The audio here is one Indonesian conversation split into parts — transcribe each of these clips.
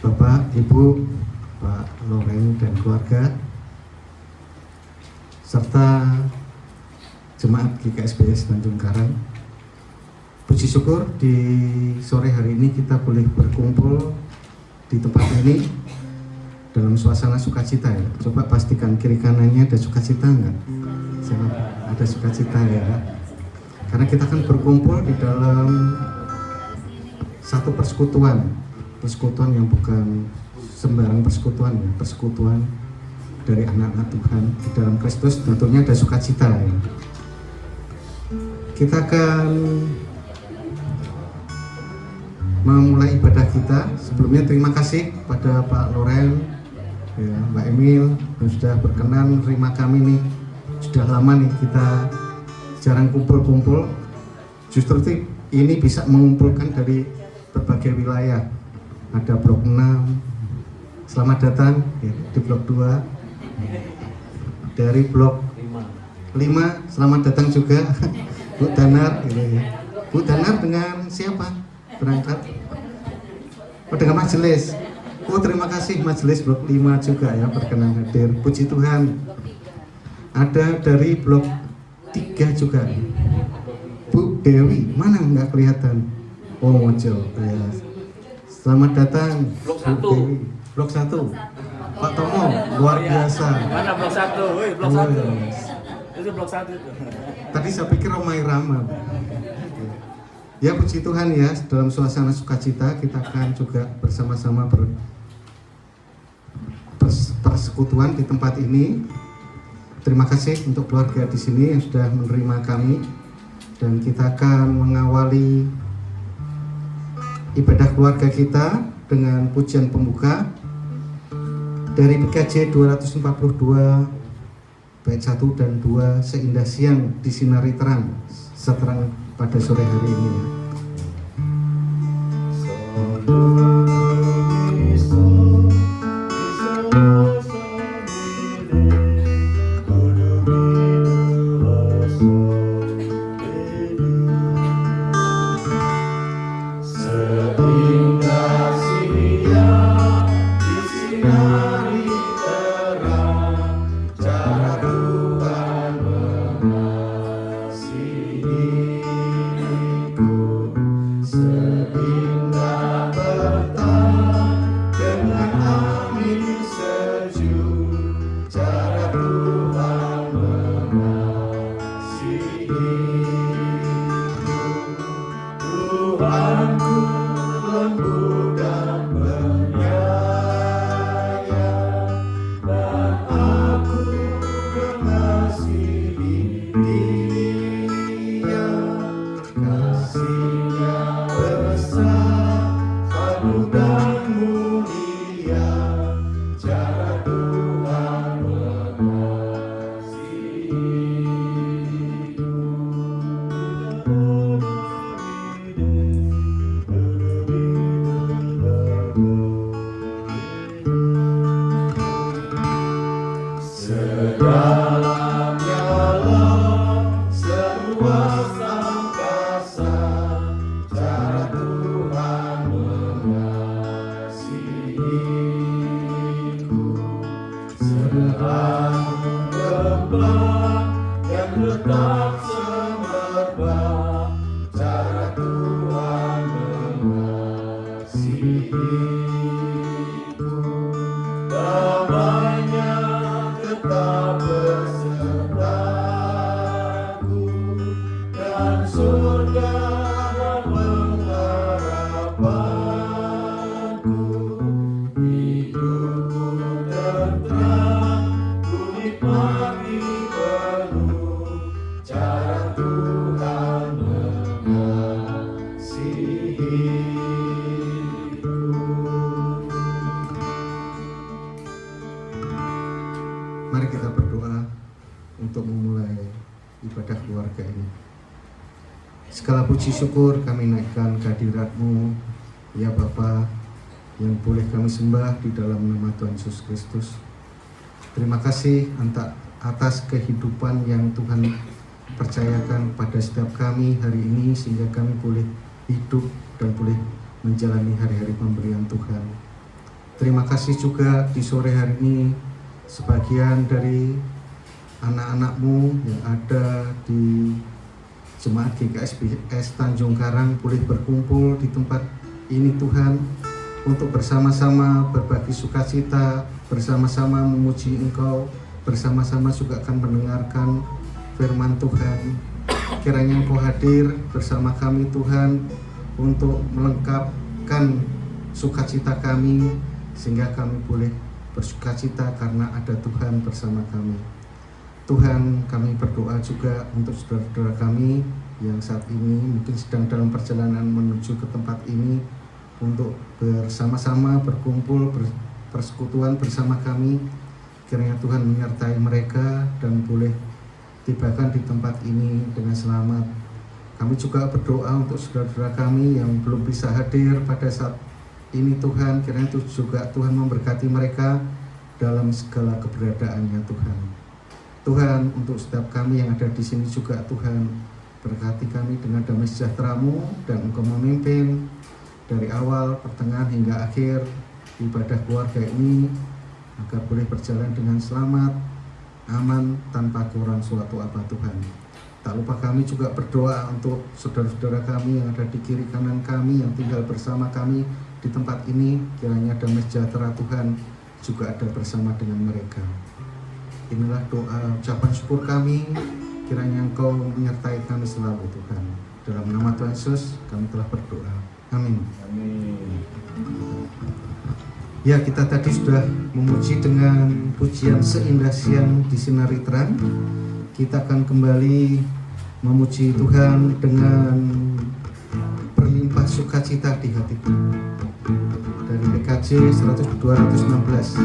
Bapak, Ibu, Pak Loren dan keluarga, serta jemaat GKSBS Tanjung Karang. Puji syukur di sore hari ini kita boleh berkumpul di tempat ini dalam suasana sukacita ya. Coba pastikan kiri kanannya ada sukacita enggak? Ada sukacita ya. Karena kita akan berkumpul di dalam satu persekutuan yang bukan sembarang persekutuan ya, persekutuan dari anak-anak Tuhan di dalam Kristus. Tentunya ada sukacita ya. Kita akan memulai ibadah kita. Sebelumnya terima kasih pada Pak Loren, ya, Mbak Emil yang sudah berkenan menerima kami nih. Sudah lama nih kita jarang kumpul-kumpul. Justru ini bisa mengumpulkan dari berbagai wilayah. Ada blok 6, selamat datang ya, di blok 2. Dari blok 5, selamat datang juga Bu Danar gitu ya. Bu Danar dengan siapa berangkat? Oh, dengan majelis. Oh, terima kasih majelis blok 5 juga ya berkenan hadir. Puji Tuhan. Ada dari blok 3 juga. Bu Dewi, mana nggak kelihatan? Oh, muncul. Ya. Selamat datang blok Bu 1. Dewi. Blok 1. Pak Tomo, luar biasa. Mana blok 1? Woi, blok 1. Itu blok 1 itu. Tadi saya pikir Romai Rama. Ya, puji Tuhan ya, dalam suasana sukacita kita akan juga bersama-sama persekutuan di tempat ini. Terima kasih untuk keluarga di sini yang sudah menerima kami, dan kita akan mengawali ibadah keluarga kita dengan pujian pembuka dari PKJ 242 bait 1 dan 2, seindah siang disinari terang, seterang pada sore hari ini. Mari kita berdoa untuk memulai ibadah keluarga ini. Segala puji syukur kami naikkan kehadirat-Mu, ya Bapa, yang boleh kami sembah di dalam nama Tuhan Yesus Kristus. Terima kasih atas kehidupan yang Tuhan percayakan pada setiap kami hari ini, sehingga kami boleh hidup dan boleh menjalani hari-hari pemberian Tuhan. Terima kasih juga di sore hari ini sebagian dari anak-anakmu yang ada di Jemaat GKSBS Tanjung Karang boleh berkumpul di tempat ini Tuhan, untuk bersama-sama berbagi sukacita, bersama-sama memuji Engkau, bersama-sama juga akan mendengarkan firman Tuhan. Kiranya Engkau hadir bersama kami Tuhan untuk melengkapkan sukacita kami, sehingga kami boleh bersukacita karena ada Tuhan bersama kami. Tuhan, kami berdoa juga untuk saudara-saudara kami yang saat ini mungkin sedang dalam perjalanan menuju ke tempat ini untuk bersama-sama berkumpul, persekutuan bersama kami. Kiranya Tuhan menyertai mereka dan boleh tibakan di tempat ini dengan selamat. Kami juga berdoa untuk saudara-saudara kami yang belum bisa hadir pada saat ini Tuhan. Kiranya juga Tuhan memberkati mereka dalam segala keberadaannya Tuhan. Tuhan, untuk setiap kami yang ada di sini juga Tuhan, berkati kami dengan damai sejahtera-Mu dan Engkau memimpin dari awal, pertengahan hingga akhir ibadah keluarga ini, agar boleh berjalan dengan selamat, aman, tanpa kurang suatu apa Tuhan. Tak lupa kami juga berdoa untuk saudara-saudara kami yang ada di kiri kanan kami, yang tinggal bersama kami di tempat ini. Kiranya damai sejahtera Tuhan juga ada bersama dengan mereka. Inilah doa ucapan syukur kami, kiranya Engkau menyertai kami selalu Tuhan. Dalam nama Tuhan Yesus kami telah berdoa. Amin. Ya, kita tadi sudah memuji dengan pujian seindah siang di sinari terang. Kita akan kembali memuji Tuhan dengan berlimpah sukacita di hatiku. Dari PKJ 216.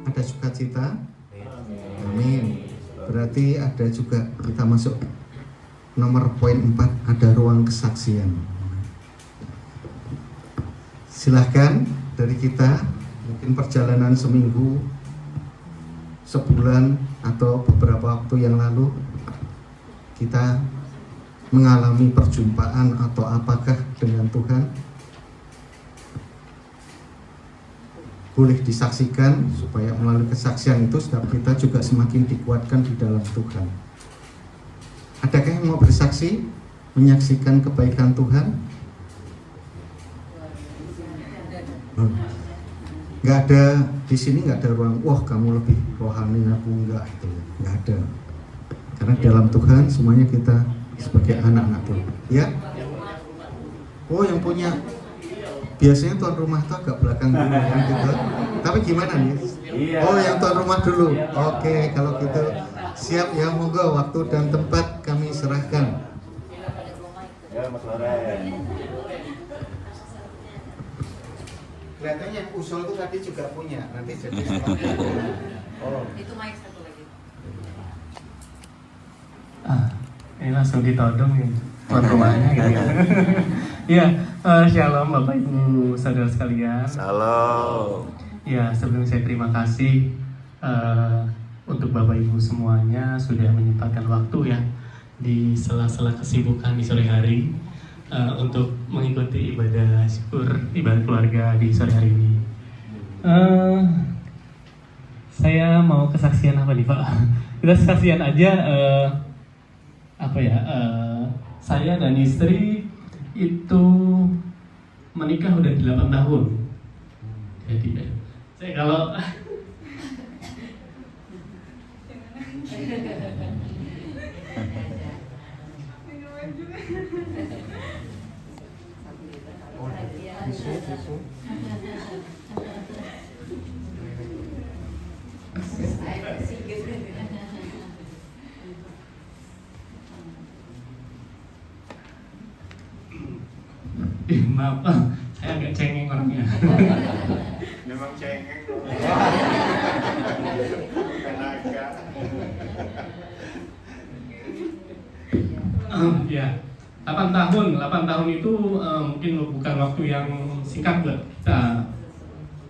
Ada sukacita? Amin. Berarti ada juga, kita masuk nomor poin 4, ada ruang kesaksian. Silahkan dari kita, mungkin perjalanan seminggu, sebulan, atau beberapa waktu yang lalu, kita mengalami perjumpaan atau apakah dengan Tuhan, boleh disaksikan supaya melalui kesaksian itu setiap kita juga semakin dikuatkan di dalam Tuhan. Adakah yang mau bersaksi, menyaksikan kebaikan Tuhan? Nggak ada di sini, nggak ada ruang. Wah, kamu lebih rohani, aku enggak, itu nggak ada. Karena dalam Tuhan semuanya kita sebagai anak-anak Tuhan. Ya? Oh, yang punya. Biasanya tuan rumah tuh agak belakang dulu ya gitu. Tapi gimana nih? Oh, yang tuan rumah dulu. Oke, kalau gitu siap ya, monggo, waktu dan tempat kami serahkan. Ya, Mas Loren. Kelihatannya yang usul itu tadi juga punya. Nanti jadi Oh. Itu mic satu lagi. Ini langsung ditodong ya tuan rumahnya gitu ya. Iya, Shalom Bapak Ibu saudara sekalian. Salam. Ya, sebelum saya terima kasih untuk Bapak Ibu semuanya sudah menyempatkan waktu ya di sela-sela kesibukan di sore hari untuk mengikuti ibadah syukur ibadah keluarga di sore hari ini. Saya mau kesaksian apa nih Pak? Kita kesaksian aja saya dan istri itu menikah udah 8 tahun. Jadi saya kalau maaf, saya agak cengeng orangnya. Memang cengeng loh. Bukan agak. Ya, 8 tahun itu mungkin bukan waktu yang singkat buat kita,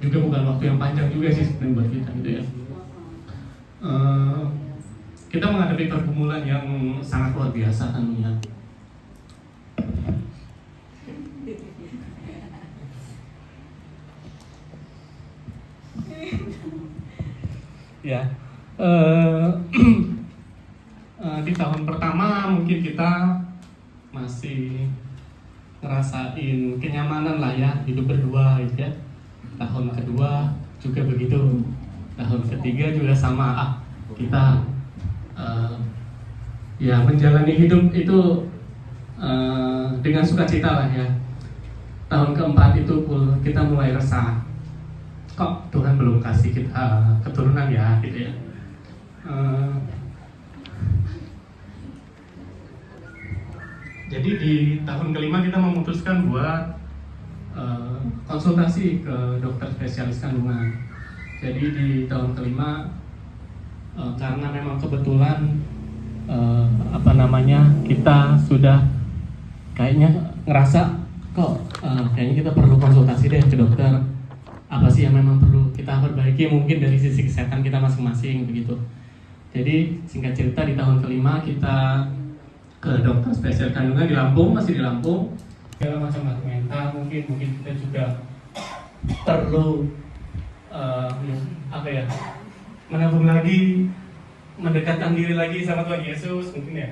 juga bukan waktu yang panjang juga sih sebenarnya buat kita gitu ya. Kita menghadapi pergumulan yang sangat luar biasa tentunya. Ya, di tahun pertama mungkin kita masih ngerasain kenyamanan lah ya hidup berdua gitu ya. Tahun kedua juga begitu, tahun ketiga juga sama. Kita ya menjalani hidup itu dengan sukacita lah ya. Tahun keempat itu kita mulai resah. Kok Tuhan belum kasih kita keturunan ya gitu ya. Jadi di tahun kelima kita memutuskan buat konsultasi ke dokter spesialis kandungan. Jadi di tahun kelima karena memang kebetulan kita sudah kayaknya ngerasa kok kayaknya kita perlu konsultasi deh ke dokter. Apa sih yang memang perlu kita perbaiki mungkin dari sisi kesehatan kita masing-masing begitu. Jadi singkat cerita di tahun kelima kita ke dokter spesial kandungan di Lampung, masih di Lampung. Segala macam mental mungkin kita juga perlu menabung lagi, mendekatkan diri lagi sama Tuhan Yesus mungkin ya.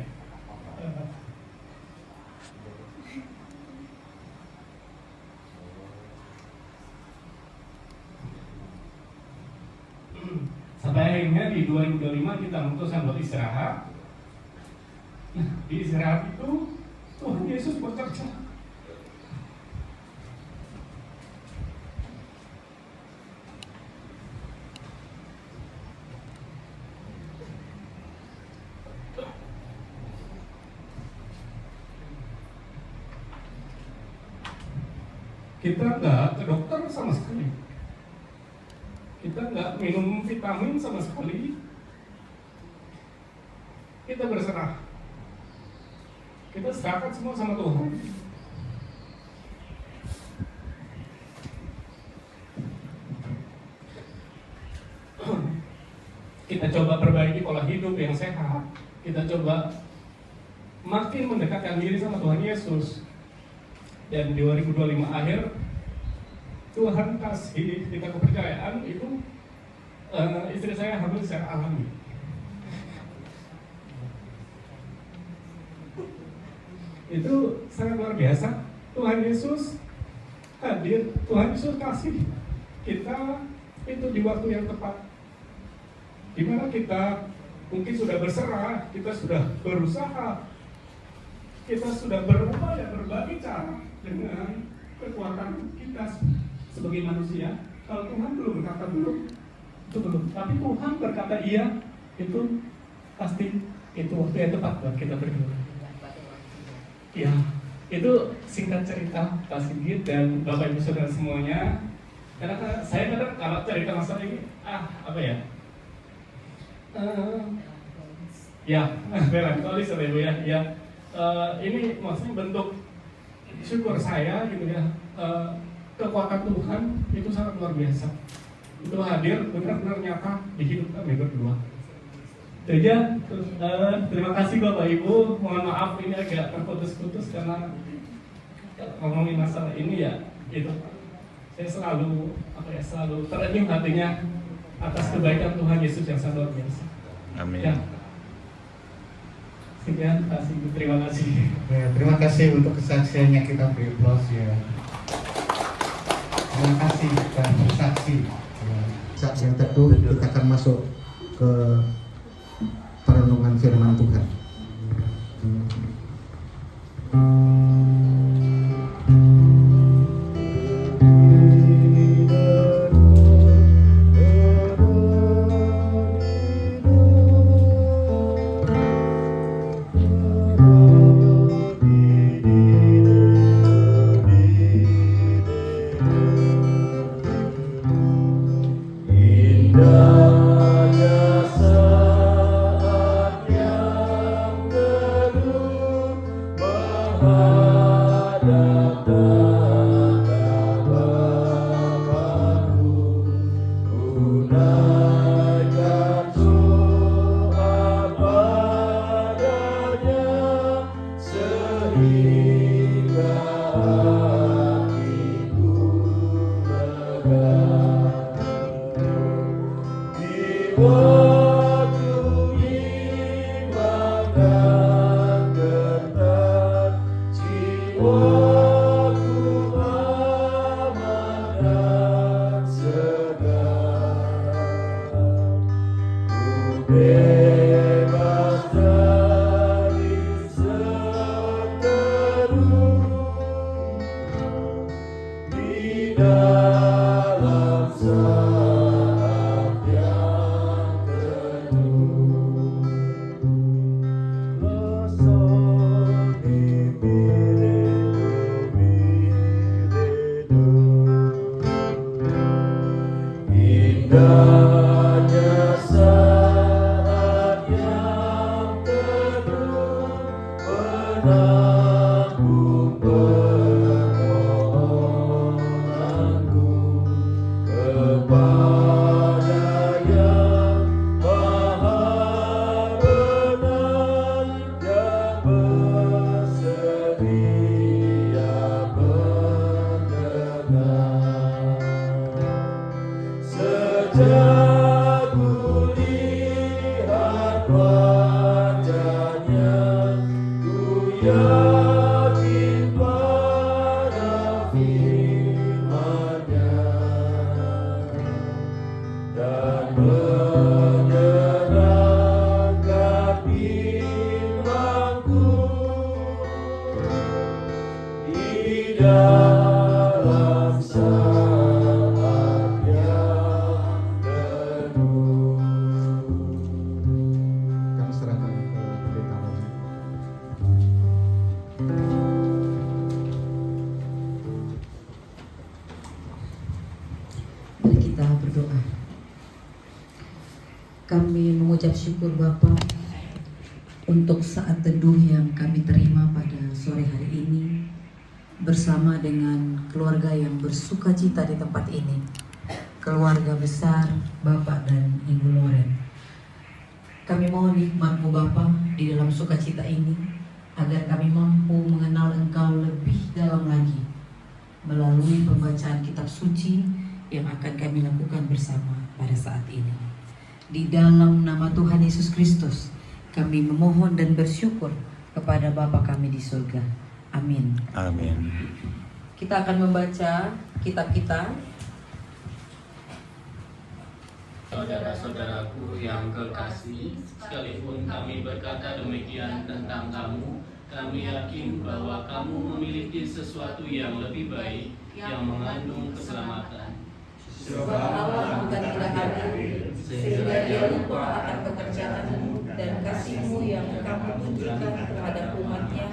Sampai akhirnya di 2025 kita memutuskan buat istirahat. Nah, di istirahat itu Tuhan Yesus bekerja. Kita nggak ke dokter sama sekali. Kita nggak minum vitamin sama sekali. Kita berserah. Kita serahkan semua sama Tuhan. Kita coba perbaiki pola hidup yang sehat. Kita coba makin mendekatkan diri sama Tuhan Yesus. Dan 2025 akhir Tuhan kasih kita kepercayaan itu istri saya hamil secara alami. Itu sangat luar biasa. Tuhan Yesus hadir, Tuhan Yesus kasih kita itu di waktu yang tepat. Di mana kita mungkin sudah berserah, kita sudah berusaha, kita sudah berupaya berbagai cara dengan kekuatan kita sebagai manusia. Kalau Tuhan belum berkata belum, itu belum. Tapi Tuhan berkata iya, itu pasti itu waktu yang tepat buat kita berdua. Ya, itu singkat cerita Pak Sigit dan Bapak Ibu Saudara semuanya. Karena saya kadang kalau cerita masalah ini, melankolis Bapak Ibu ya. Ini maksudnya bentuk syukur saya gitu ya, kekuatan Tuhan itu sangat luar biasa. Itu hadir benar-benar nyata di hidup kami berdua. Itu aja. Terus, terima kasih Bapak Ibu. Mohon maaf ini agak terputus-putus karena ngomongin masalah ini ya. Itu saya selalu terenyuh hatinya atas kebaikan Tuhan Yesus yang sangat luar biasa. Amin. Ya. Sekian, terima kasih. Ya, terima kasih untuk kesaksiannya, kita beri aplaus ya. Terima kasih sudah bersaksi. Saat yang teduh kita akan masuk ke perenungan firman Tuhan. Kami serahkan ke pendeta Romi. Mari kita berdoa. Kami mengucap syukur Bapa untuk saat teduh yang kami terima pada sore hari ini bersama dengan keluarga yang bersuka cita di tempat ini, keluarga besar Bapak dan Ibu Loren. Kami mohon hikmat-Mu Bapa di dalam sukacita ini, agar kami mampu mengenal Engkau lebih dalam lagi melalui pembacaan kitab suci yang akan kami lakukan bersama pada saat ini. Di dalam nama Tuhan Yesus Kristus, kami memohon dan bersyukur kepada Bapa kami di surga. Amin. Amin. Kita akan membaca kitab kita. Saudara-saudaraku yang kekasih, sekalipun kami berkata demikian tentang kamu, kami yakin bahwa kamu memiliki sesuatu yang lebih baik yang mengandung keselamatan. Sebab Allah bukan tidak hadir, sehingga Dia lupa akan pekerjaanmu dan kasih-Mu yang kamu tunjukkan terhadap umat-Nya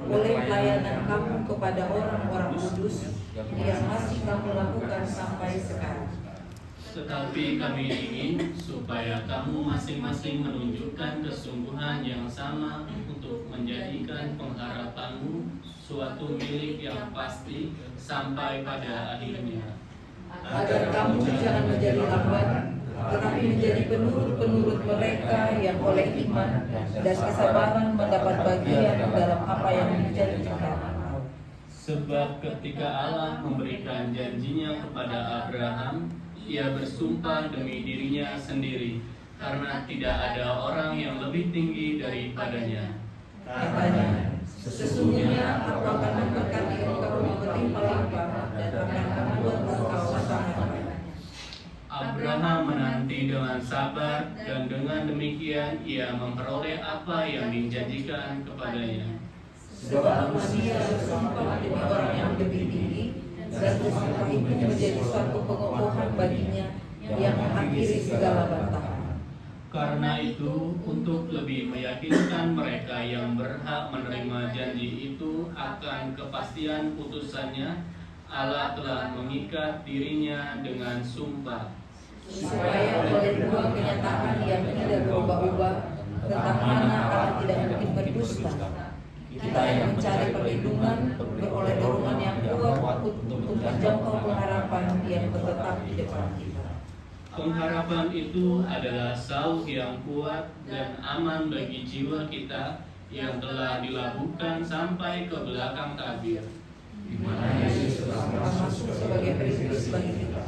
oleh pelayanan kamu kepada orang-orang kudus yang masih kamu lakukan sampai sekarang. Tetapi kami ingin supaya supaya kamu masing-masing menunjukkan kesungguhan yang sama untuk menjadikan pengharapanmu suatu milik yang pasti sampai pada akhirnya. Agar kamu jangan menjadi lambat, tetapi menjadi penurut-penurut mereka yang oleh iman dan kesabaran mendapat bagian dalam apa yang dijanjikan. Sebab ketika Allah memberikan janjinya kepada Abraham, ia bersumpah demi dirinya sendiri, karena tidak ada orang yang lebih tinggi daripadanya. Katanya, sesungguhnya aku akan memberkati engkau berlimpah-limpah dan akan membuat engkau sangat banyak. Abraham menanti dengan sabar, dan dengan demikian ia memperoleh apa yang dijanjikan kepadanya. Sebab manusia bersumpah demi orang yang lebih tinggi, dan bersumpah itu menjadi suatu pengokohan baginya yang mengakhiri segala bantahan. Karena itu, untuk lebih meyakinkan mereka yang berhak menerima janji itu akan kepastian putusannya, Allah telah mengikat dirinya dengan sumpah. Supaya oleh dua kenyataan yang tidak berubah-ubah tentang mana Allah tidak mungkin berdusta, kita yang mencari perlindungan beroleh dorongan yang kuat untuk menjangkau pengharapan yang tetap di depan kita. Pengharapan itu adalah sauh yang kuat dan aman bagi jiwa kita yang telah dilabuhkan sampai ke belakang tabir, Di mana Yesus telah masuk sebagai perintis bagi kita.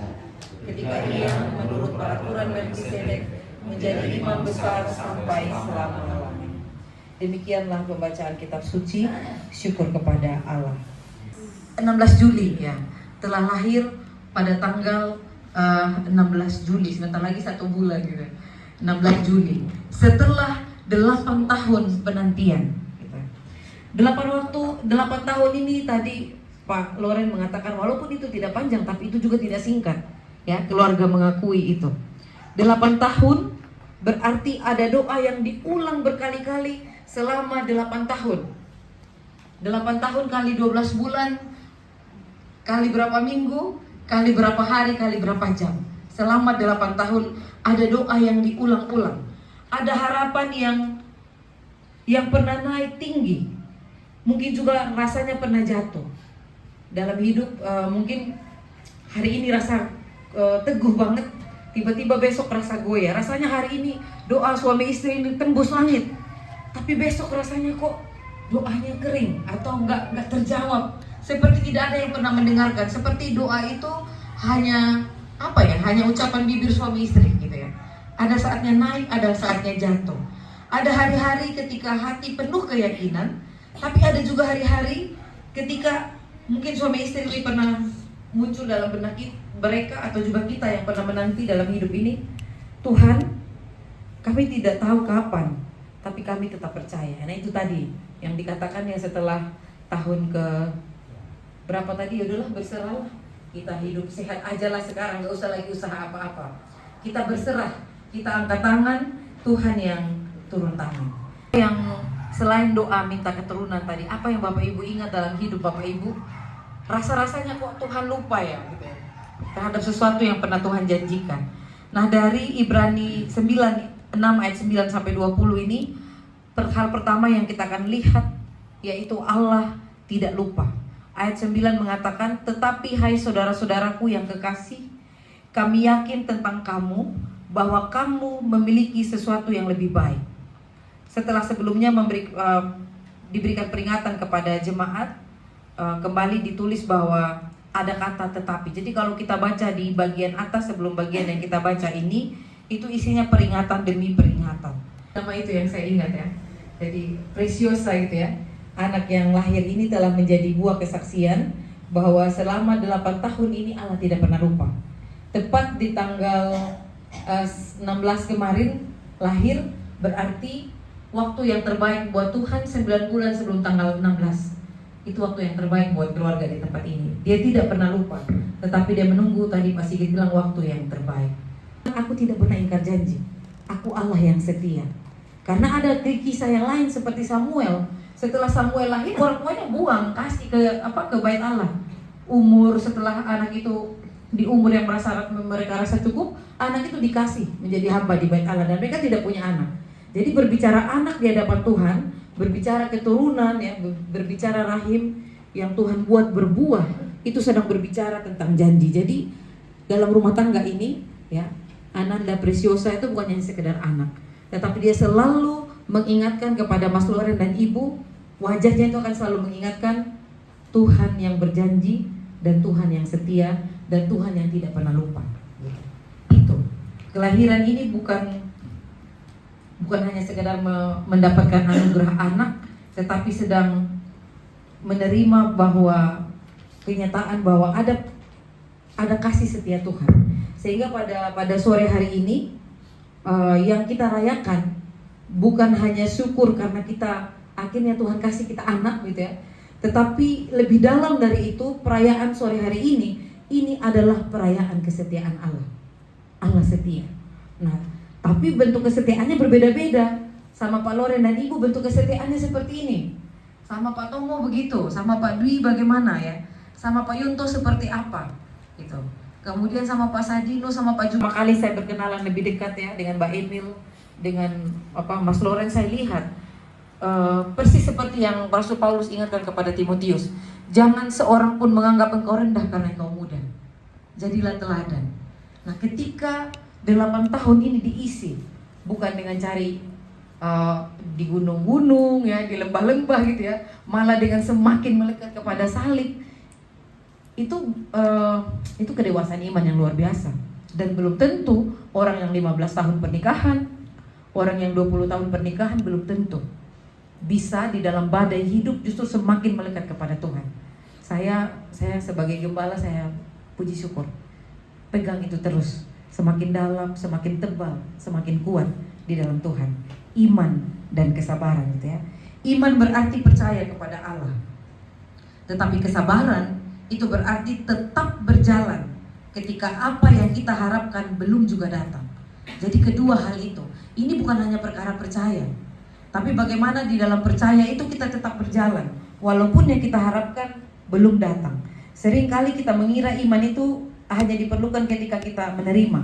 Ketika ia menurut peraturan Melkisedek menjadi imam besar sampai selama-lamanya. Demikianlah pembacaan kitab suci. Syukur kepada Allah. 16 Juli ya, telah lahir pada tanggal 16 Juli, sebentar lagi 1 bulan gitu. 16 Juli. Setelah 8 tahun penantian. Gitu. 8 tahun ini tadi Pak Loren mengatakan walaupun itu tidak panjang tapi itu juga tidak singkat. Ya, keluarga mengakui itu. 8 tahun berarti ada doa yang diulang berkali-kali selama 8 tahun. 8 tahun kali 12 bulan, kali berapa minggu, kali berapa hari, kali berapa jam. Selama 8 tahun ada doa yang diulang-ulang. Ada harapan yang pernah naik tinggi. Mungkin juga rasanya pernah jatuh. Dalam hidup mungkin hari ini rasa teguh banget, tiba-tiba besok rasa goyah. Rasanya hari ini doa suami istri ini tembus langit, tapi besok rasanya kok doanya kering atau nggak terjawab. Seperti tidak ada yang pernah mendengarkan. Seperti doa itu hanya hanya ucapan bibir suami istri gitu ya. Ada saatnya naik, ada saatnya jatuh. Ada hari-hari ketika hati penuh keyakinan, tapi ada juga hari-hari ketika mungkin suami istri ini pernah muncul dalam benak mereka atau juga kita yang pernah menanti dalam hidup ini. Tuhan, kami tidak tahu kapan, tapi kami tetap percaya. Nah itu tadi yang dikatakan yang setelah tahun ke berapa tadi, yaudahlah berserah, kita hidup sehat aja lah sekarang, gak usah lagi usaha apa-apa. Kita berserah, kita angkat tangan, Tuhan yang turun tangan. Yang selain doa minta keturunan tadi, apa yang Bapak Ibu ingat dalam hidup Bapak Ibu? Rasa-rasanya kok Tuhan lupa ya gitu ya, terhadap sesuatu yang pernah Tuhan janjikan. Nah dari Ibrani 9, 6 ayat 9 sampai 20 ini, hal pertama yang kita akan lihat yaitu Allah tidak lupa. Ayat 9 mengatakan, tetapi hai saudara-saudaraku yang kekasih, kami yakin tentang kamu bahwa kamu memiliki sesuatu yang lebih baik. Setelah sebelumnya diberikan peringatan kepada jemaat, kembali ditulis bahwa ada kata tetapi. Jadi kalau kita baca di bagian atas sebelum bagian yang kita baca ini, itu isinya peringatan demi peringatan. Nama itu yang saya ingat ya. Jadi Preciosa gitu ya. Anak yang lahir ini telah menjadi buah kesaksian bahwa selama 8 tahun ini Allah tidak pernah lupa. Tepat di tanggal 16 kemarin lahir, berarti waktu yang terbaik buat Tuhan 9 bulan sebelum tanggal 16. Itu waktu yang terbaik buat keluarga di tempat ini. Dia tidak pernah lupa, tetapi dia menunggu, tadi Pak Sigit bilang waktu yang terbaik. Aku tidak pernah ingkar janji. Aku Allah yang setia. Karena ada kisah yang lain seperti Samuel. Setelah Samuel lahir, orang tuanya buang, kasih ke bait Allah. Umur setelah anak itu di umur yang mereka rasa cukup, anak itu dikasih menjadi hamba di bait Allah, dan mereka tidak punya anak. Jadi berbicara anak di hadapan Tuhan, berbicara keturunan, ya, berbicara rahim yang Tuhan buat berbuah, itu sedang berbicara tentang janji. Jadi dalam rumah tangga ini, ya, Ananda Preciosa itu bukan hanya sekedar anak, tetapi dia selalu mengingatkan kepada Mas Loren dan Ibu, wajahnya itu akan selalu mengingatkan Tuhan yang berjanji dan Tuhan yang setia dan Tuhan yang tidak pernah lupa. Itu kelahiran ini bukan hanya sekedar mendapatkan anugerah anak, tetapi sedang menerima bahwa kenyataan bahwa ada kasih setia Tuhan. Sehingga pada sore hari ini yang kita rayakan bukan hanya syukur karena kita akhirnya Tuhan kasih kita anak gitu ya, tetapi lebih dalam dari itu, perayaan sore hari ini adalah perayaan kesetiaan Allah. Allah setia. Nah, tapi bentuk kesetiaannya berbeda-beda. Sama Pak Loren dan Ibu bentuk kesetiaannya seperti ini. Sama Pak Tomo begitu, sama Pak Dwi bagaimana ya? Sama Pak Yunto seperti apa? Gitu. Kemudian sama Pak Sadino, sama Pak Juma. Kali saya berkenalan lebih dekat ya dengan Mbak Emil, dengan Mas Loren, saya lihat persis seperti yang Rasul Paulus ingatkan kepada Timotius. Jangan seorang pun menganggap engkau rendah karena engkau muda. Jadilah teladan. Nah, ketika 8 tahun ini diisi bukan dengan cari di gunung-gunung ya, di lembah-lembah gitu ya, malah dengan semakin melekat kepada salib. Itu kedewasaan iman yang luar biasa. Dan belum tentu orang yang 15 tahun pernikahan, orang yang 20 tahun pernikahan belum tentu bisa di dalam badai hidup justru semakin melekat kepada Tuhan. Saya sebagai gembala, saya puji syukur. Pegang itu terus, semakin dalam, semakin tebal, semakin kuat di dalam Tuhan. Iman dan kesabaran gitu ya. Iman berarti percaya kepada Allah. Tetapi kesabaran itu berarti tetap berjalan ketika apa yang kita harapkan belum juga datang. Jadi kedua hal itu, ini bukan hanya perkara percaya, tapi bagaimana di dalam percaya itu kita tetap berjalan walaupun yang kita harapkan belum datang. Seringkali kita mengira iman itu hanya diperlukan ketika kita menerima,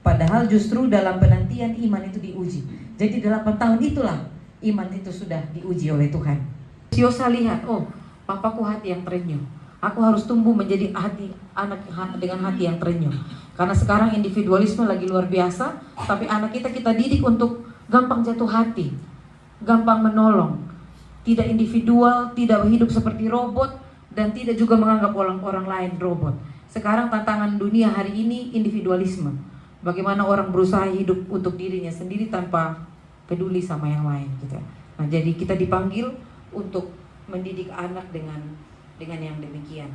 padahal justru dalam penantian iman itu diuji. Jadi 8 tahun itulah iman itu sudah diuji oleh Tuhan. Siosa lihat, oh, papaku hati yang terenyuh. Aku harus tumbuh menjadi anak dengan hati yang terenyuh. Karena sekarang individualisme lagi luar biasa, tapi anak kita didik untuk gampang jatuh hati, gampang menolong, tidak individual, tidak hidup seperti robot, dan tidak juga menganggap orang lain robot. Sekarang tantangan dunia hari ini individualisme. Bagaimana orang berusaha hidup untuk dirinya sendiri tanpa peduli sama yang lain gitu. Nah, jadi kita dipanggil untuk mendidik anak dengan yang demikian.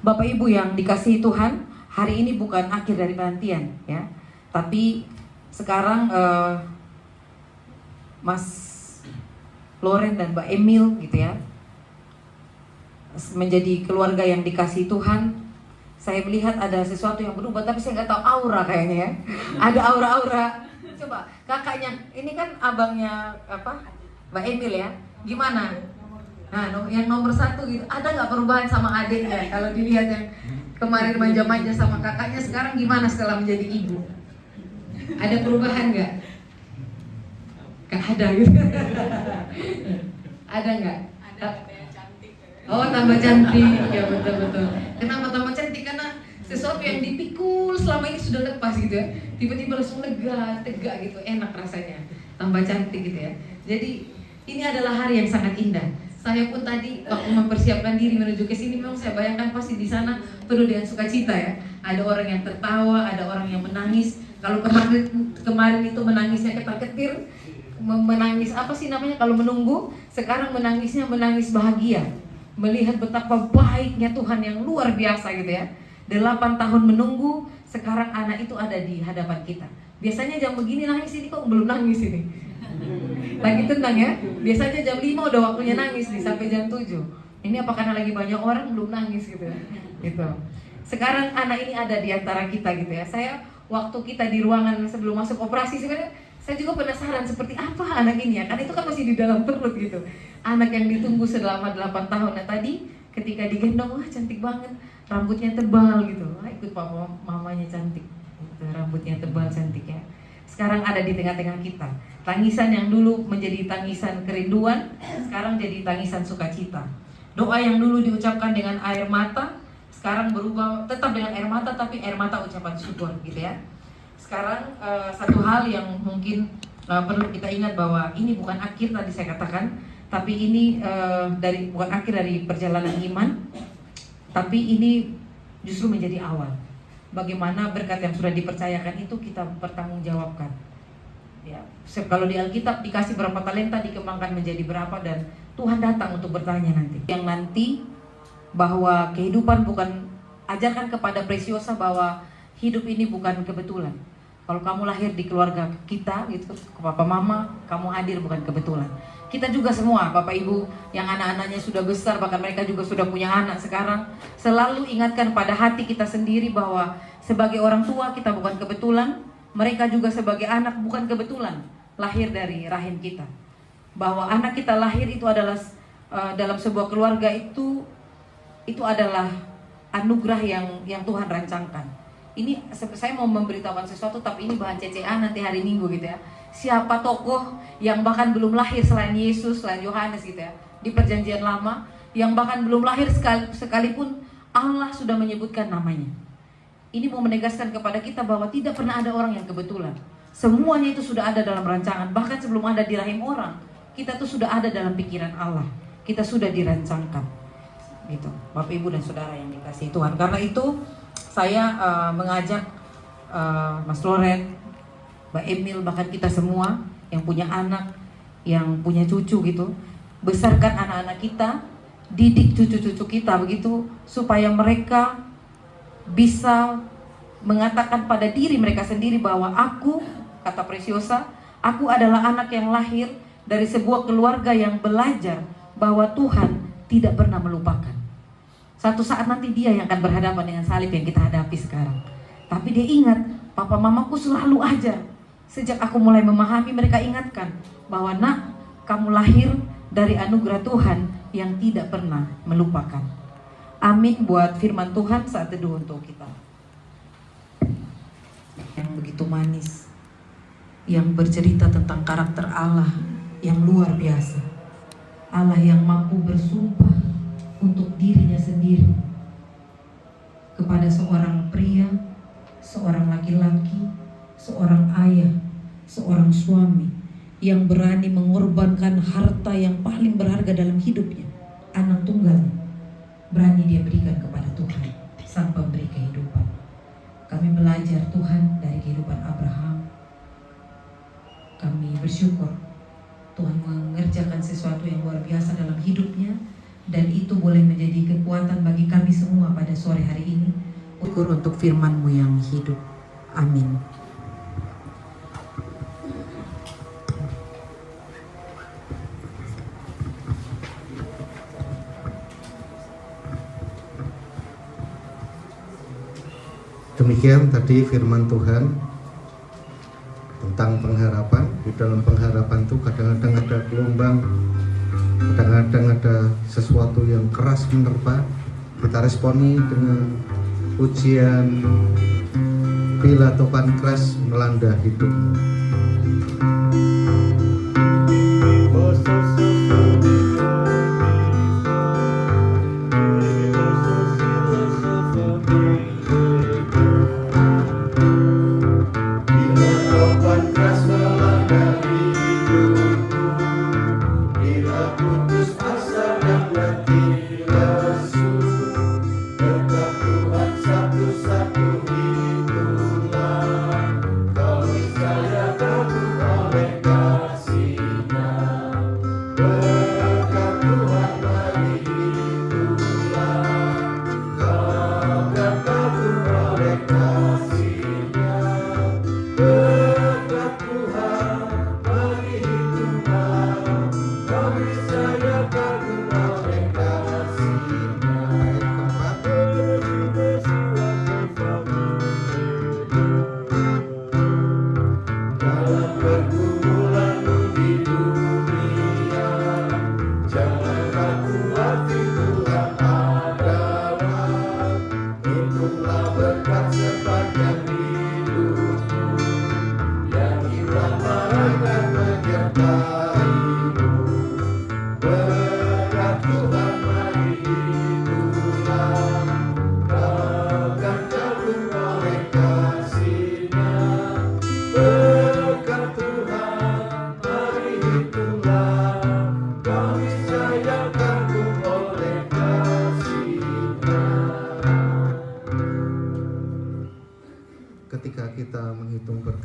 Bapak Ibu yang dikasihi Tuhan, hari ini bukan akhir dari penantian ya. Tapi sekarang Mas Loren dan Mbak Emil gitu ya, menjadi keluarga yang dikasihi Tuhan. Saya melihat ada sesuatu yang berubah, tapi saya nggak tahu aura kayaknya ya. Ada aura-aura. Coba kakaknya, ini kan abangnya Mbak Emil ya. Gimana? Nah, yang nomor 1 gitu, ada nggak perubahan sama adiknya? Kalau dilihat yang kemarin manja-manja sama kakaknya, sekarang gimana setelah menjadi ibu? Ada perubahan nggak? Nggak ada gitu. Ada nggak? Oh, tambah cantik, ya betul-betul. Kenapa tambah cantik? Karena sesuatu yang dipikul selama ini sudah lepas gitu ya. Tiba-tiba langsung lega, tegak gitu, enak rasanya. Tambah cantik gitu ya. Jadi ini adalah hari yang sangat indah. Saya pun tadi waktu mempersiapkan diri menuju ke sini, memang saya bayangkan pasti di sana penuh dengan sukacita ya. Ada orang yang tertawa, ada orang yang menangis. Kalau kemarin itu menangisnya ketar-ketir, menangis apa sih namanya kalau menunggu, sekarang menangisnya menangis bahagia. Melihat betapa baiknya Tuhan yang luar biasa gitu ya. 8 tahun menunggu, sekarang anak itu ada di hadapan kita. Biasanya jam begini nangis, ini kok belum nangis ini. Lagi tenang ya. Biasanya jam 5 udah waktunya nangis nih, sampai jam 7. Ini apa karena lagi banyak orang belum nangis gitu ya. Gitu. Sekarang anak ini ada di antara kita gitu ya. Saya waktu kita di ruangan sebelum masuk operasi sebenarnya saya juga penasaran seperti apa anak ini ya. Karena itu kan masih di dalam perut gitu. Anak yang ditunggu selama 8 tahun. Nah tadi ketika digendong, wah cantik banget. rambutnya tebal gitu. Ikut papa mamanya cantik, rambutnya tebal cantik ya. Sekarang ada di tengah-tengah kita. Tangisan yang dulu menjadi tangisan kerinduan, sekarang jadi tangisan sukacita. Doa yang dulu diucapkan dengan air mata, sekarang berubah tetap dengan air mata, tapi air mata ucapan syukur gitu ya. Sekarang satu hal yang mungkin perlu kita ingat bahwa ini bukan akhir tadi saya katakan, tapi ini bukan akhir dari perjalanan iman, tapi ini justru menjadi awal. Bagaimana berkat yang sudah dipercayakan itu kita pertanggungjawabkan. Ya, kalau di Alkitab dikasih berapa talenta dikembangkan menjadi berapa, dan Tuhan datang untuk bertanya nanti. Yang nanti bahwa kehidupan bukan, ajarkan kepada Preciosa bahwa hidup ini bukan kebetulan. Kalau kamu lahir di keluarga kita gitu, papa mama, kamu hadir bukan kebetulan. Kita juga semua, bapak ibu yang anak-anaknya sudah besar, bahkan mereka juga sudah punya anak sekarang, selalu ingatkan pada hati kita sendiri bahwa sebagai orang tua kita bukan kebetulan, mereka juga sebagai anak bukan kebetulan lahir dari rahim kita. Bahwa anak kita lahir itu adalah dalam sebuah keluarga itu adalah anugerah yang Tuhan rancangkan. Ini saya mau memberitahukan sesuatu, tapi ini bahan CCA nanti hari Minggu gitu ya. Siapa tokoh yang bahkan belum lahir selain Yesus, selain Yohanes gitu ya, di perjanjian lama, yang bahkan belum lahir sekalipun Allah sudah menyebutkan namanya. Ini mau menegaskan kepada kita bahwa tidak pernah ada orang yang kebetulan. Semuanya itu sudah ada dalam rancangan. Bahkan sebelum ada di rahim orang, kita tuh sudah ada dalam pikiran Allah. Kita sudah dirancangkan gitu, Bapak Ibu dan Saudara yang dikasihi Tuhan. Karena itu saya mengajak Mas Loren, Mbak Emil, bahkan kita semua yang punya anak, yang punya cucu gitu, besarkan anak-anak kita, didik cucu-cucu kita begitu, supaya mereka bisa mengatakan pada diri mereka sendiri bahwa aku, kata Preciosa, aku adalah anak yang lahir dari sebuah keluarga yang belajar bahwa Tuhan tidak pernah melupakan. Satu saat nanti dia yang akan berhadapan dengan salib yang kita hadapi sekarang. Tapi dia ingat, papa mamaku selalu ajar. Sejak aku mulai memahami, mereka ingatkan bahwa nak, kamu lahir dari anugerah Tuhan yang tidak pernah melupakan. Amin buat firman Tuhan saat teduh untuk kita. Yang begitu manis, yang bercerita tentang karakter Allah yang luar biasa. Allah yang mampu bersumpah untuk dirinya sendiri kepada seorang pria, seorang laki-laki, seorang ayah, seorang suami yang berani mengorbankan harta yang paling berharga dalam hidupnya, anak tunggalnya, berani dia berikan kepada Tuhan, sang pemberi kehidupan. Kami belajar Tuhan dari kehidupan Abraham. Kami bersyukur Tuhan mengerjakan sesuatu yang luar biasa dalam hidupnya, dan itu boleh menjadi kekuatan bagi kami semua pada sore hari ini. Syukur untuk firman-Mu yang hidup. Amin. Demikian tadi firman Tuhan tentang pengharapan. Di dalam pengharapan itu kadang-kadang ada gelombang, kadang-kadang ada sesuatu yang keras menerpa. Kita responi dengan ujian, bila topan keras melanda hidupmu.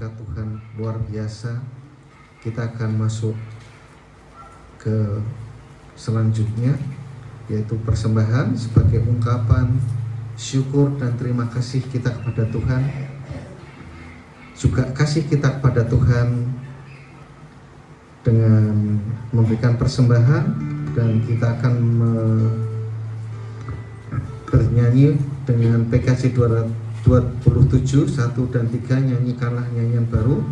berkat Tuhan luar biasa. Kita akan masuk ke selanjutnya, yaitu persembahan sebagai ungkapan syukur dan terima kasih kita kepada Tuhan. Juga kasih kita kepada Tuhan dengan memberikan persembahan, dan kita akan bernyanyi dengan PKJ 227 1 dan 3, nyanyikanlah nyanyian baru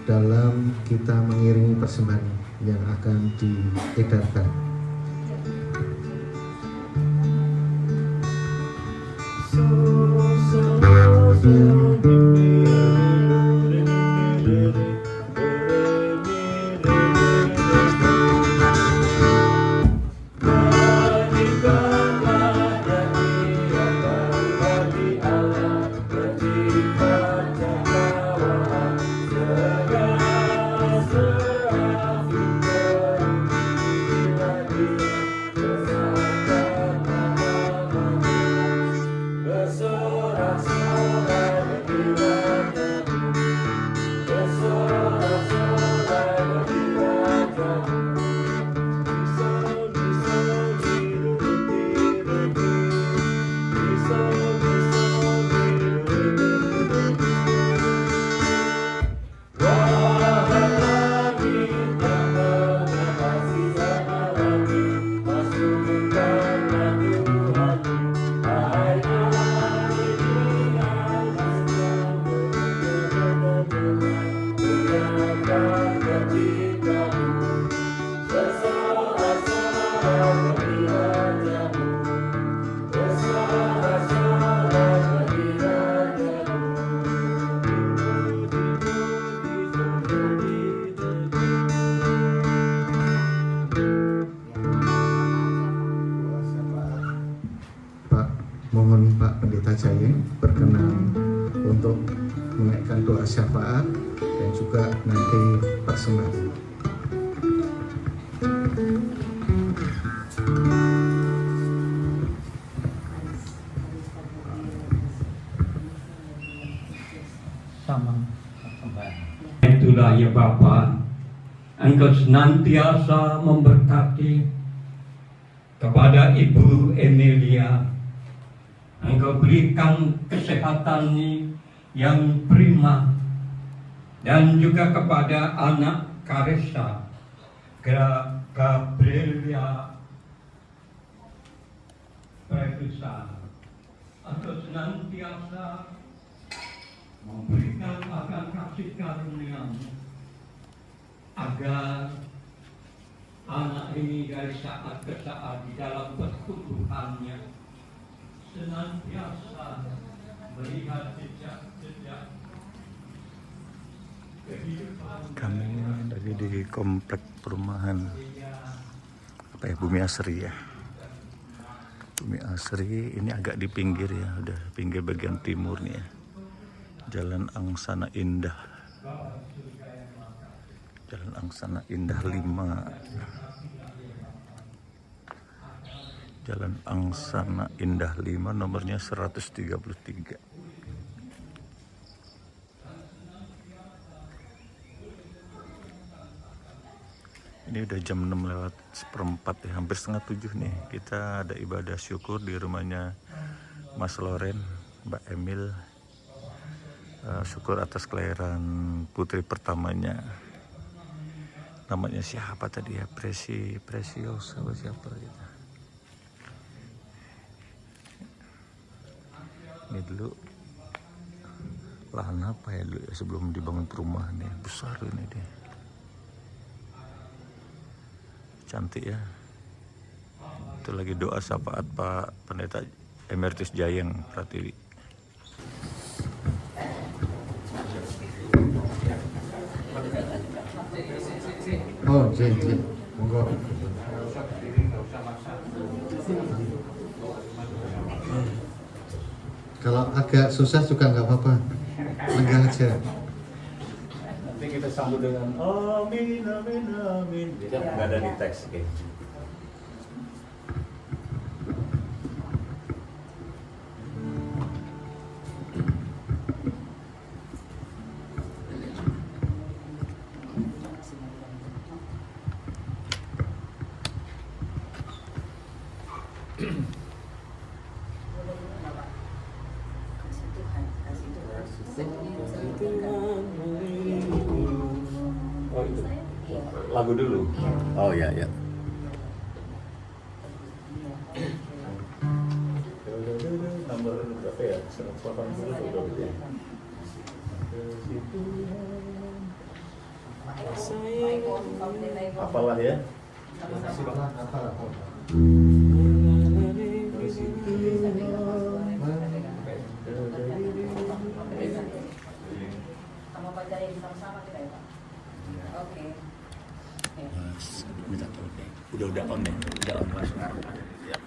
dalam kita mengiringi persembahan yang akan diedarkan. Mohon Pak Pendeta Jaya berkenan untuk menaikkan doa syafaat dan juga nanti persembahan. Itulah ya Bapa, Engkau senantiasa memberkati kepada Ibu Emilia. Engkau berikan kesehatan yang prima, dan juga kepada anak Karesa, Gabrielia Previsa. Engkau senantiasa memberikan akan kasih karunia-Mu, agar anak ini dari saat ke saat di dalam pertumbuhannya senantiasa melihat jejak-jejak kehidupan. Kami dari di komplek perumahan Bumi Asri ya. Bumi Asri ini agak di pinggir ya, udah pinggir bagian timur nih ya. Jalan Angsana Indah. Jalan Angsana Indah 5. Jalan Angsana Indah 5, nomornya 133. Ini udah jam 6:04 ya, hampir setengah 7 nih. Kita ada ibadah syukur di rumahnya Mas Loren, Mbak Emil. Syukur atas kelahiran putri pertamanya. Namanya siapa tadi ya? Precious atau siapa gitu. Ini dulu lahan apa ya dulu ya, sebelum dibangun perumahan ya, besar ini deh. Cantik ya. Itu lagi doa syafaat Pak Pendeta Emeritus Jayeng Pratiwi. Oh, jadi monggo. Kalau agak susah juga nggak apa-apa, lenggah aja. Nanti kita sambut dengan amin, amin, amin. Jadi nggak ada di teks, oke. Oh itu lagu dulu. Oh ya ya. Nomor berapa ya? 180 atau berapa ya? Apalah ya? Sama bacain sama-sama kita ya Pak. Oke. Minta tolong deh. Udah on deh. Udah on masuk. Ya.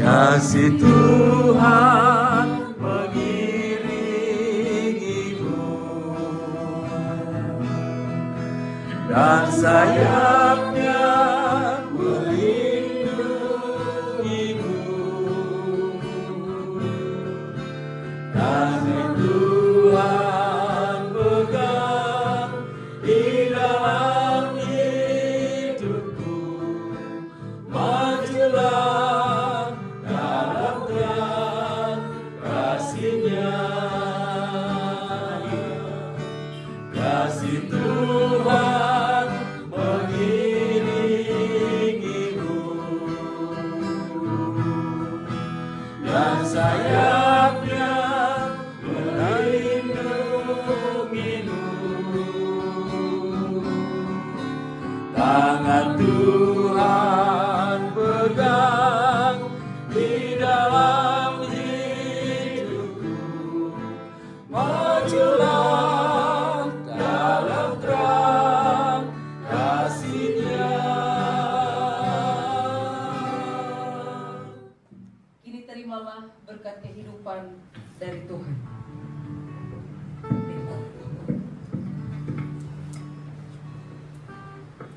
Kasih Tuhan mengiringimu dan sayapnya melindungimu. Kasih Tuhan pegang di dalam hidupku. Majulah dalam terang kasih-Nya. Kasih Tuhan mengiringimu dan sayapnya melindungimu. Tangan Tuhan pegang di dalam hidupku. Majulah dalam terang kasih-Nya. Kini terimalah berkat kehidupan dari Tuhan.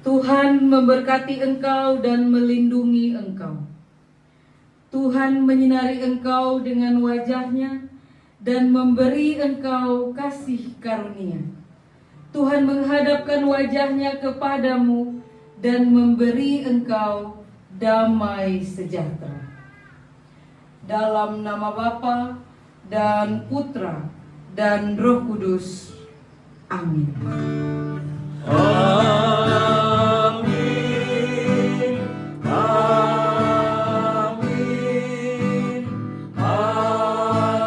Tuhan memberkati engkau dan melindungi engkau. Tuhan menyinari engkau dengan wajah-Nya dan memberi engkau kasih karunia. Tuhan menghadapkan wajah-Nya kepadamu dan memberi engkau damai sejahtera. Dalam nama Bapa dan Putra dan Roh Kudus. Amin. Amin. Amin. Amin.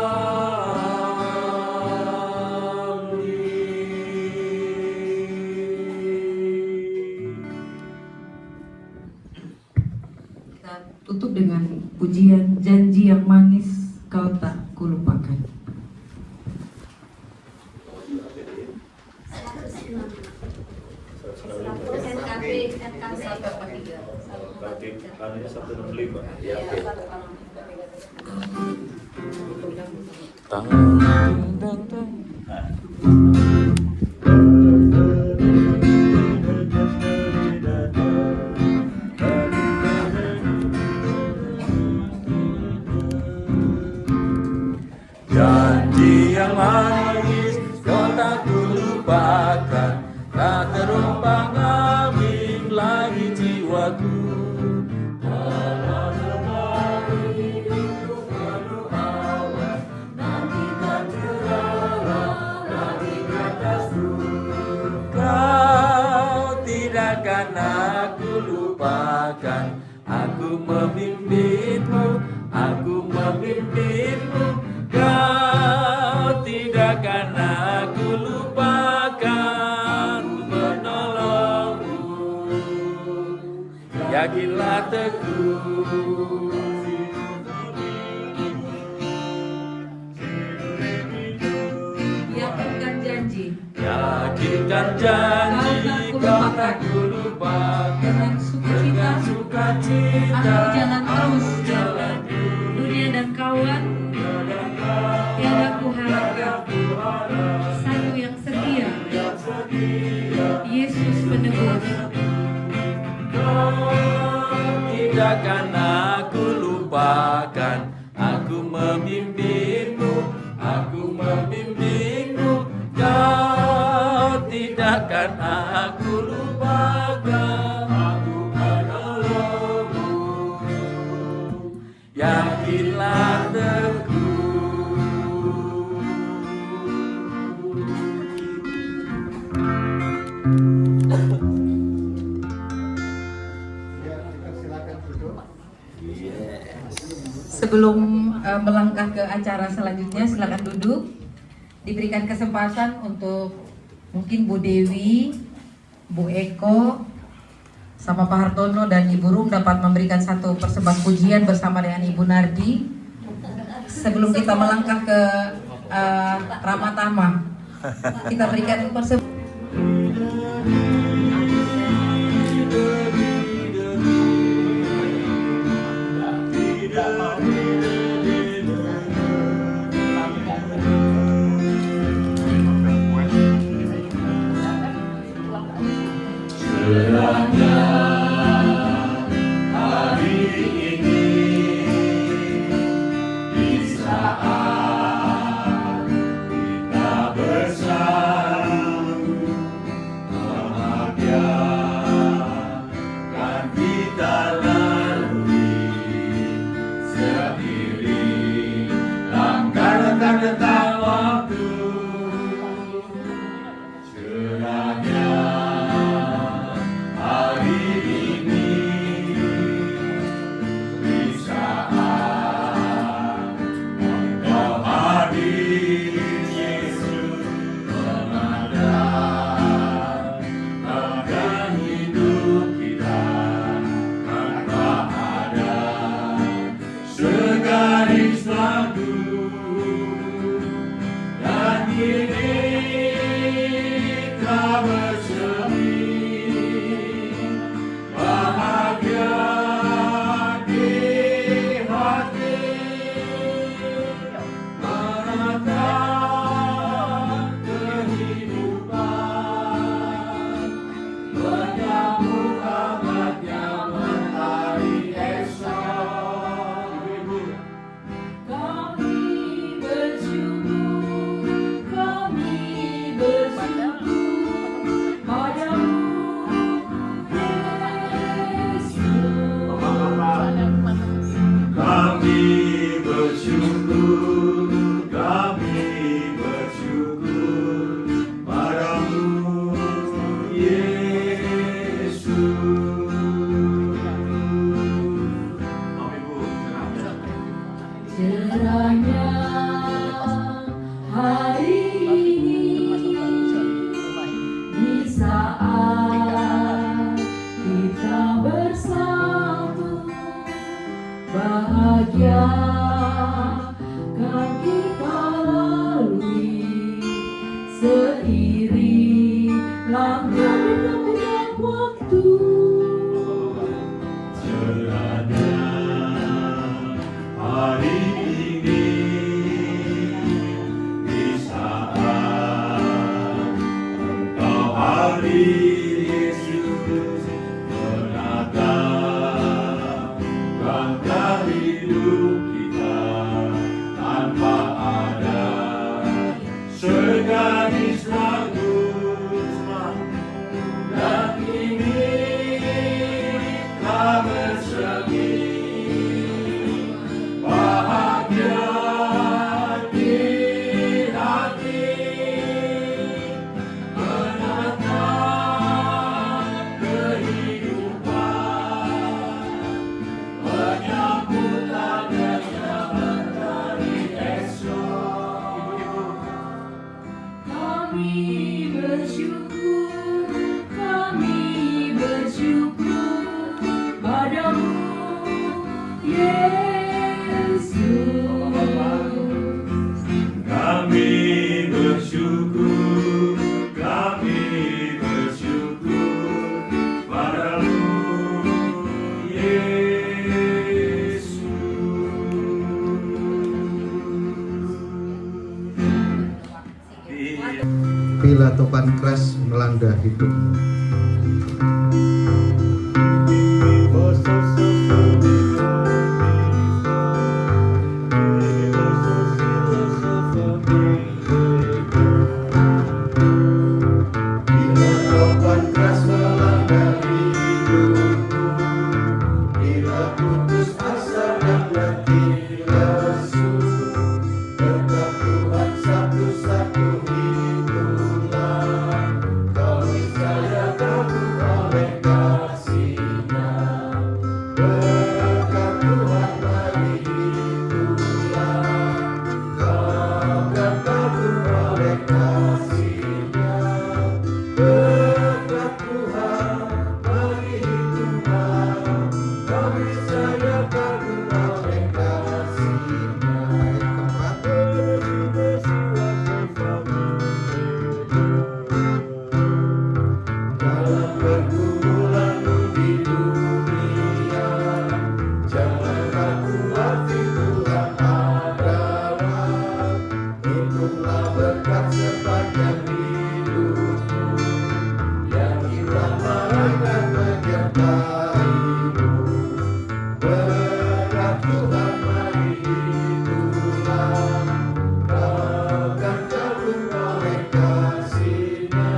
Kita tutup dengan pujian janji yang manis kau tak kulupakan. Berarti anunya 165. Ya, oke. Janji yang manis kau tak kulupakan, tak terumpang ambing lagi jiwaku. Kau tidak akan aku lupakan, aku memimpinmu, aku memimpinmu. Kau tidak akan aku lupakan, menolongmu. Yakinlah teguh. Yakinkan janji. Yakinkan janji kau tak kulupakan. Dengan sukacita, aku jalan terus. Dunia dan kawan, tiada ku harapkan. akan aku lupakan. Aku memimpinmu, aku membimbingmu, kau tidak akan aku lupakan. Aku menolongmu, yakinlah teguh. Sebelum melangkah ke acara selanjutnya, silakan duduk. Diberikan kesempatan untuk mungkin Bu Dewi, Bu Eko, sama Pak Hartono dan Ibu Rum dapat memberikan satu persembahan pujian bersama dengan Ibu Nardi. Sebelum kita melangkah ke Ramatama, kita berikan persembahan. Bila topan keras melanda hidupmu. menyertaimu. Berkat Tuhan mari itulah kau kan jauh oleh kasih-Nya.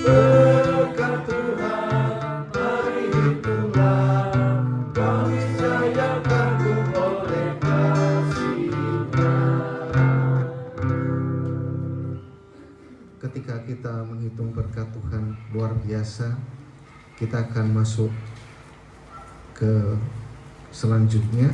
Berkat Tuhan mari itulah kau niscaya kagum oleh kasih-Nya. Ketika kita menghitung berkat Tuhan luar biasa, kita akan masuk ke selanjutnya.